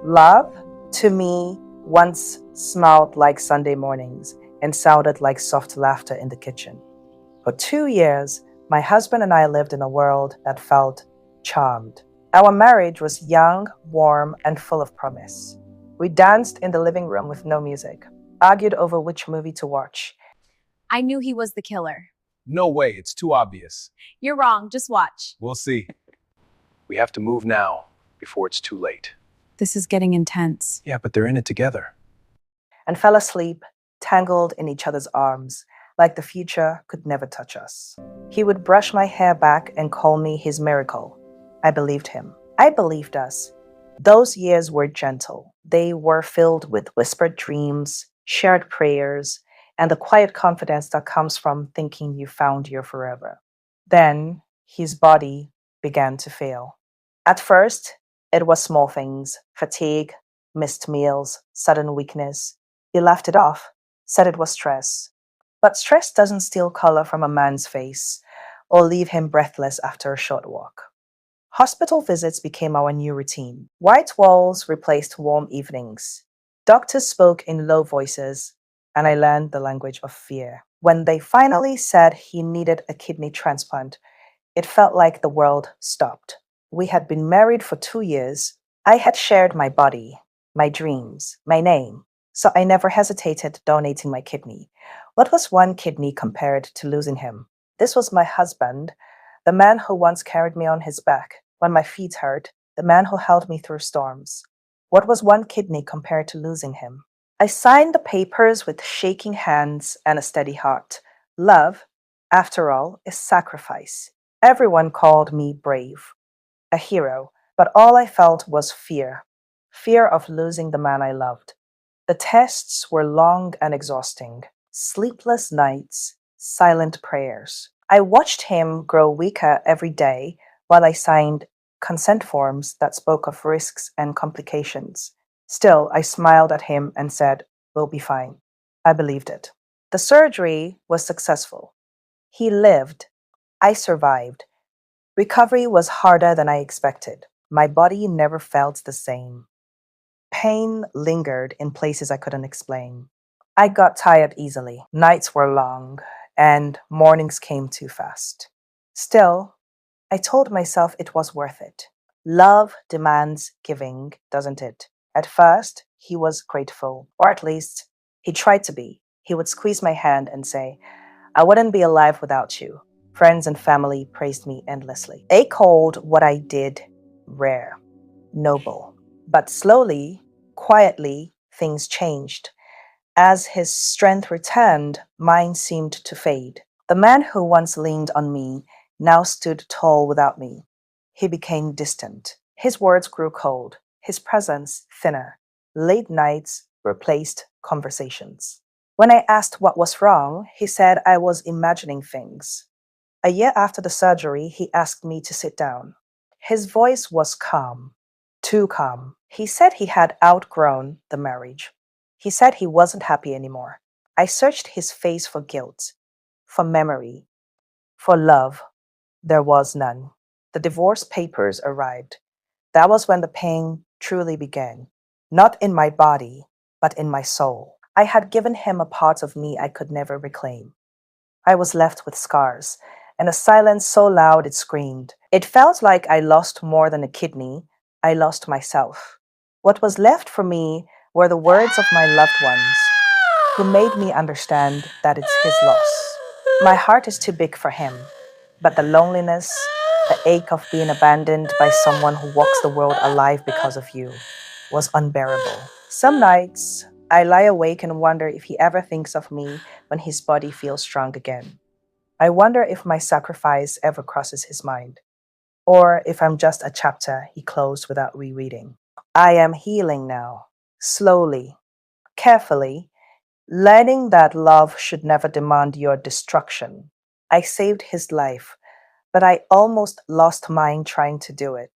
Love, to me, once smelled like Sunday mornings and sounded like soft laughter in the kitchen. For 2 years, my husband and I lived in a world that felt charmed. Our marriage was young, warm, and full of promise. We danced in the living room with no music, argued over which movie to watch. I knew he was the killer. No way, it's too obvious. You're wrong, just watch. We'll see. We have to move now, before it's too late. This is getting intense. Yeah, but they're in it together. And fell asleep, tangled in each other's arms, like the future could never touch us. He would brush my hair back and call me his miracle. I believed him. I believed us. Those years were gentle. They were filled with whispered dreams, shared prayers, and the quiet confidence that comes from thinking you found your forever. Then his body began to fail. At first, it was small things: fatigue, missed meals, sudden weakness. He laughed it off, said it was stress. But stress doesn't steal color from a man's face or leave him breathless after a short walk. Hospital visits became our new routine. White walls replaced warm evenings. Doctors spoke in low voices, and I learned the language of fear. When they finally said he needed a kidney transplant, it felt like the world stopped. We had been married for 2 years. I had shared my body, my dreams, my name, so I never hesitated donating my kidney. What was one kidney compared to losing him? This was my husband, the man who once carried me on his back when my feet hurt, the man who held me through storms. What was one kidney compared to losing him? I signed the papers with shaking hands and a steady heart. Love, after all, is sacrifice. Everyone called me brave, a hero, but all I felt was fear. Fear of losing the man I loved. The tests were long and exhausting. Sleepless nights, silent prayers. I watched him grow weaker every day while I signed consent forms that spoke of risks and complications. Still, I smiled at him and said, "We'll be fine." I believed it. The surgery was successful. He lived. I survived. Recovery was harder than I expected. My body never felt the same. Pain lingered in places I couldn't explain. I got tired easily. Nights were long, and mornings came too fast. Still, I told myself it was worth it. Love demands giving, doesn't it? At first, he was grateful, or at least he tried to be. He would squeeze my hand and say, "I wouldn't be alive without you." Friends and family praised me endlessly. They called what I did rare, noble. But slowly, quietly, things changed. As his strength returned, mine seemed to fade. The man who once leaned on me now stood tall without me. He became distant. His words grew cold, his presence thinner. Late nights replaced conversations. When I asked what was wrong, he said I was imagining things. A year after the surgery, he asked me to sit down. His voice was calm, too calm. He said he had outgrown the marriage. He said he wasn't happy anymore. I searched his face for guilt, for memory, for love. There was none. The divorce papers arrived. That was when the pain truly began. Not in my body, but in my soul. I had given him a part of me I could never reclaim. I was left with scars, and a silence so loud it screamed. It felt like I lost more than a kidney. I lost myself. What was left for me were the words of my loved ones, who made me understand that it's his loss. My heart is too big for him, but the loneliness, the ache of being abandoned by someone who walks the world alive because of you, was unbearable. Some nights, I lie awake and wonder if he ever thinks of me when his body feels strong again. I wonder if my sacrifice ever crosses his mind, or if I'm just a chapter he closed without rereading. I am healing now, slowly, carefully, learning that love should never demand your destruction. I saved his life, but I almost lost mine trying to do it.